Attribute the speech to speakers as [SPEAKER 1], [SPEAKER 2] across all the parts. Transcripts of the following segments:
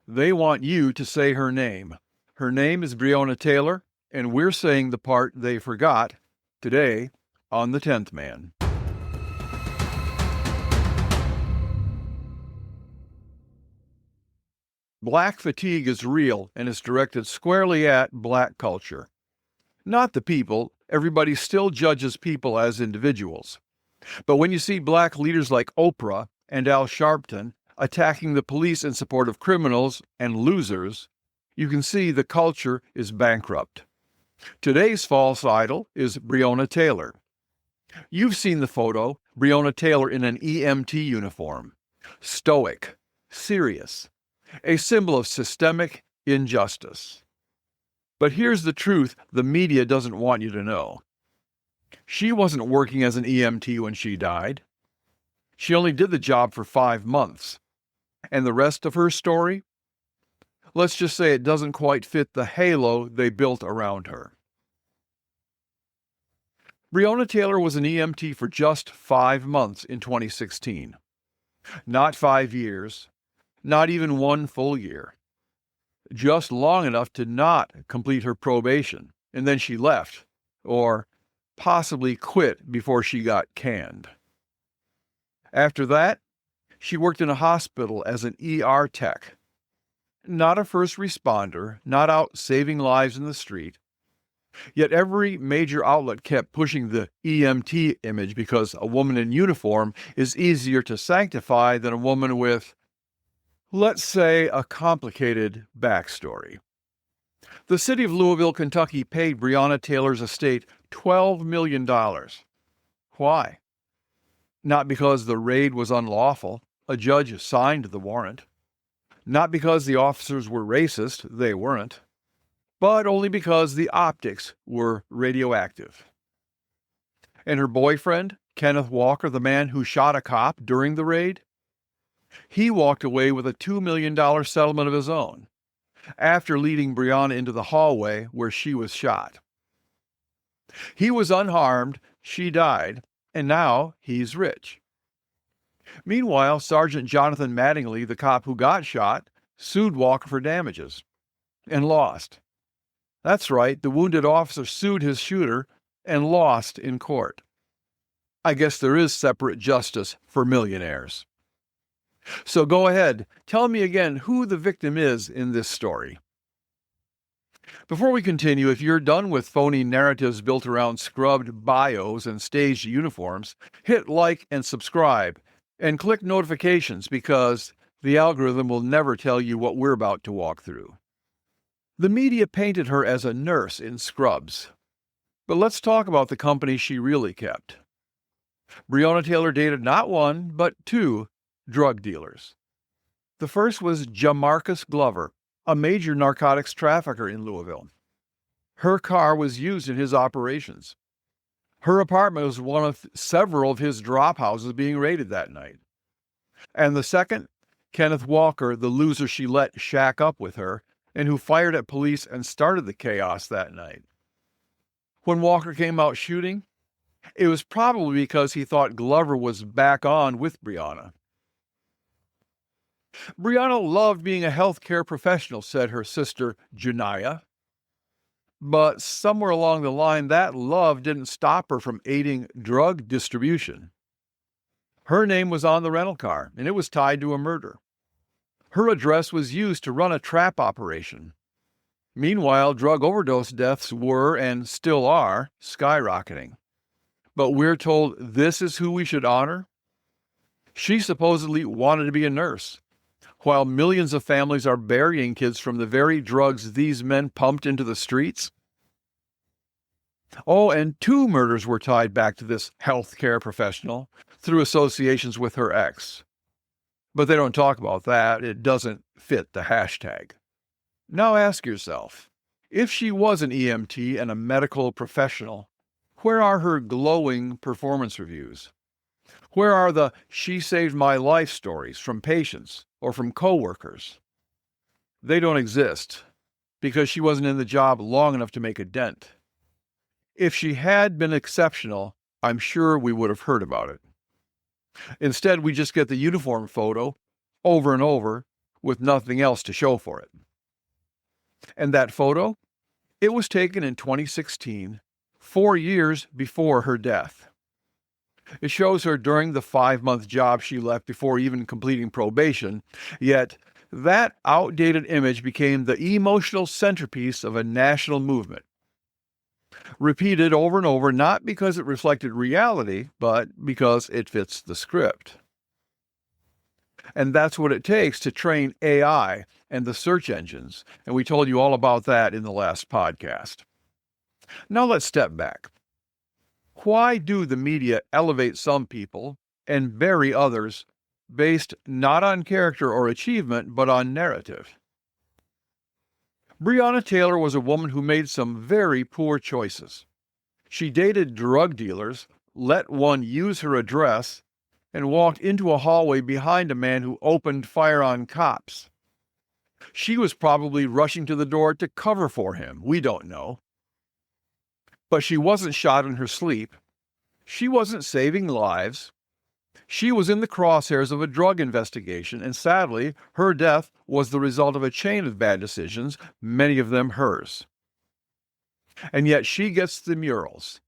[SPEAKER 1] They want you to say her name. Her name is Breonna Taylor, and we're saying the part they forgot today on The 10th Man. Black fatigue is real and is directed squarely at black culture. Not the people. Everybody still judges people as individuals. But when you see black leaders like Oprah and Al Sharpton attacking the police in support of criminals and losers, you can see the culture is bankrupt. Today's false idol is Breonna Taylor. You've seen the photo, Breonna Taylor in an EMT uniform. Stoic, serious, a symbol of systemic injustice. But here's the truth the media doesn't want you to know. She wasn't working as an EMT when she died. She only did the job for 5 months. And the rest of her story? Let's just say it doesn't quite fit the halo they built around her. Breonna Taylor was an EMT for just 5 months in 2016. Not 5 years, not even 1 full year. Just long enough to not complete her probation, and then she left, or possibly quit before she got canned. After that, she worked in a hospital as an ER tech. Not a first responder, not out saving lives in the street. Yet every major outlet kept pushing the EMT image because a woman in uniform is easier to sanctify than a woman with, let's say, a complicated backstory. The city of Louisville, Kentucky paid Breonna Taylor's estate $12 million. Why? Not because the raid was unlawful. A judge signed the warrant. Not because the officers were racist. They weren't. But only because the optics were radioactive. And her boyfriend, Kenneth Walker, the man who shot a cop during the raid, he walked away with a $2 million settlement of his own, after leading Breonna into the hallway where she was shot. He was unharmed, she died, and now he's rich. Meanwhile, Sergeant Jonathan Mattingly, the cop who got shot, sued Walker for damages, and lost. That's right, the wounded officer sued his shooter and lost in court. I guess there is separate justice for millionaires. So go ahead, tell me again who the victim is in this story. Before we continue, if you're done with phony narratives built around scrubbed bios and staged uniforms, hit like and subscribe, and click notifications because the algorithm will never tell you what we're about to walk through. The media painted her as a nurse in scrubs. But let's talk about the company she really kept. Breonna Taylor dated not 1, but 2 drug dealers. The first was Jamarcus Glover, a major narcotics trafficker in Louisville. Her car was used in his operations. Her apartment was one of several of his drop houses being raided that night. And the second, Kenneth Walker, the loser she let shack up with her, and who fired at police and started the chaos that night. When Walker came out shooting, it was probably because he thought Glover was back on with Breonna. Breonna loved being a healthcare professional, said her sister Janiah. But somewhere along the line, that love didn't stop her from aiding drug distribution. Her name was on the rental car, and it was tied to a murder. Her address was used to run a trap operation. Meanwhile, drug overdose deaths were, and still are, skyrocketing. But we're told this is who we should honor? She supposedly wanted to be a nurse, while millions of families are burying kids from the very drugs these men pumped into the streets. Oh, and 2 murders were tied back to this healthcare professional through associations with her ex. But they don't talk about that. It doesn't fit the hashtag. Now ask yourself, if she was an EMT and a medical professional, where are her glowing performance reviews? Where are the "she saved my life" stories from patients or from coworkers? They don't exist because she wasn't in the job long enough to make a dent. If she had been exceptional, I'm sure we would have heard about it. Instead, we just get the uniform photo over and over with nothing else to show for it. And that photo? It was taken in 2016, 4 years before her death. It shows her during the 5-month job she left before even completing probation, yet that outdated image became the emotional centerpiece of a national movement. Repeated over and over, not because it reflected reality, but because it fits the script. And that's what it takes to train AI and the search engines, and we told you all about that in the last podcast. Now let's step back. Why do the media elevate some people and bury others based not on character or achievement, but on narrative? Breonna Taylor was a woman who made some very poor choices. She dated drug dealers, let one use her address, and walked into a hallway behind a man who opened fire on cops. She was probably rushing to the door to cover for him. We don't know. But she wasn't shot in her sleep. She wasn't saving lives. She was in the crosshairs of a drug investigation, and sadly, her death was the result of a chain of bad decisions, many of them hers. And yet she gets the murals,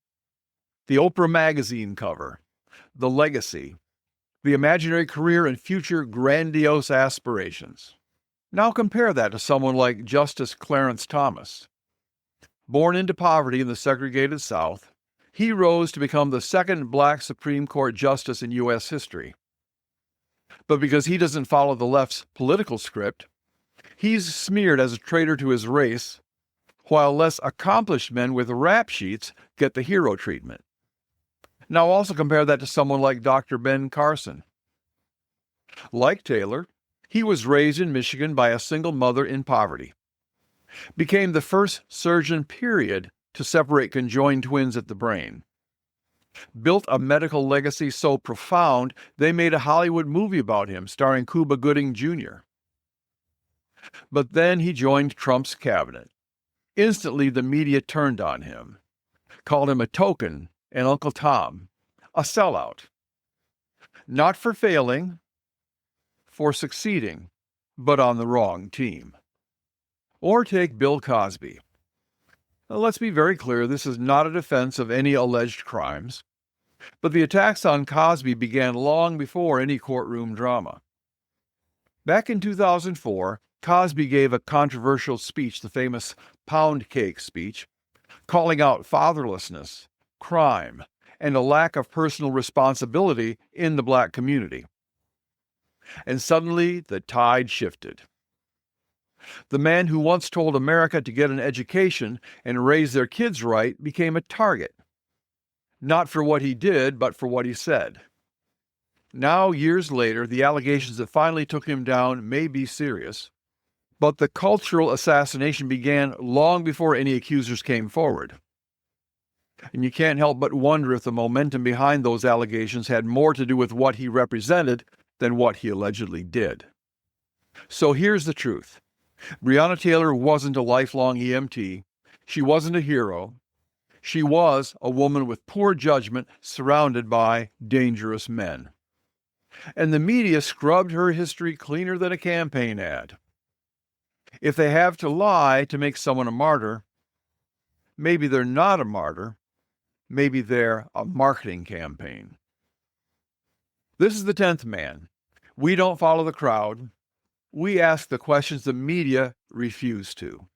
[SPEAKER 1] the Oprah magazine cover, the legacy, the imaginary career and future grandiose aspirations. Now compare that to someone like Justice Clarence Thomas. Born into poverty in the segregated South, he rose to become the second black Supreme Court justice in U.S. history. But because he doesn't follow the left's political script, he's smeared as a traitor to his race, while less accomplished men with rap sheets get the hero treatment. Now also compare that to someone like Dr. Ben Carson. Like Taylor, he was raised in Michigan by a single mother in poverty. Became the first surgeon, period, to separate conjoined twins at the brain. Built a medical legacy so profound, they made a Hollywood movie about him, starring Cuba Gooding Jr. But then he joined Trump's cabinet. Instantly, the media turned on him, called him a token and Uncle Tom, a sellout. Not for failing, for succeeding, but on the wrong team. Or take Bill Cosby. Now, let's be very clear, this is not a defense of any alleged crimes, but the attacks on Cosby began long before any courtroom drama. Back in 2004, Cosby gave a controversial speech, the famous pound cake speech, calling out fatherlessness, crime, and a lack of personal responsibility in the black community. And suddenly, the tide shifted. The man who once told America to get an education and raise their kids right became a target. Not for what he did, but for what he said. Now, years later, the allegations that finally took him down may be serious, but the cultural assassination began long before any accusers came forward. And you can't help but wonder if the momentum behind those allegations had more to do with what he represented than what he allegedly did. So here's the truth. Breonna Taylor wasn't a lifelong EMT. She wasn't a hero. She was a woman with poor judgment surrounded by dangerous men. And the media scrubbed her history cleaner than a campaign ad. If they have to lie to make someone a martyr, maybe they're not a martyr. Maybe they're a marketing campaign. This is the 10th man. We don't follow the crowd. We ask the questions the media refuse to.